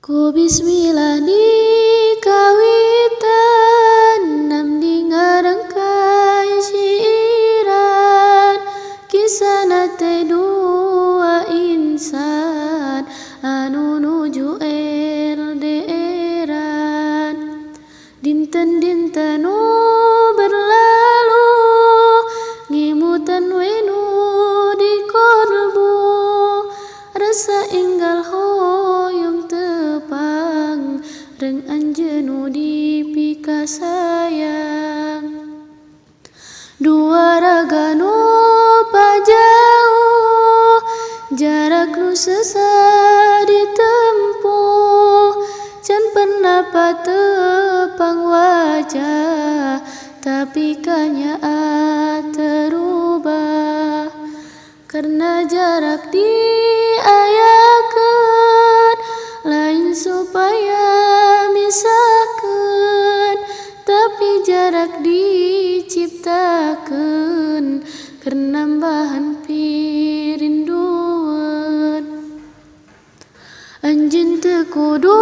Ku bismillah di kawitan namdi ngarangkai siiran kisah nate dua insan anu nuju LDRan. Dinten-dinten nu berlalu ngimutan wenu di kolbu rasa enggal hoyong tepang reng anjeunu dipika sayang. Dua raga nu pajauh jarak nu sesa ditempuh can pernah patepang wajah tapi kanyaat terubah karena jarak diayakeun lain supaya misahkeun tapi jarak diciptakeun keur nambahan pirindueun. Anjeun teu kudu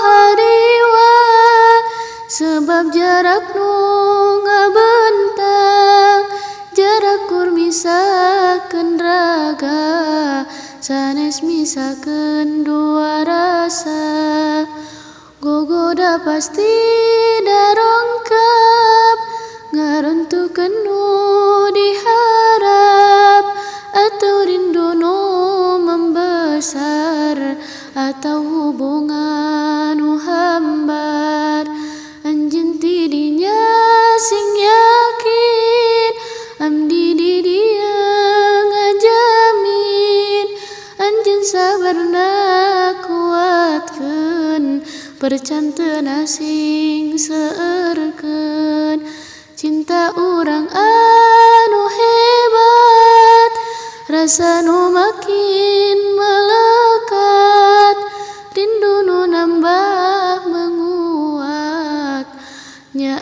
hariwa sebab jarak nu ngabentang jarak kur misakeun raga sanes misakeun dua rasa. Gogoda pasti darongkap ngaruntukeun nu diharap atau rindu nu membesar atau hubungan nu hambar. Anjeun ti dinya sing yakin amdi di dia ngajamin anjeun sabarna kuatkeun percanteuna sing seueurkeun cinta urang anu hebat rasa nu makin melekat rindu nu nambah menguat nya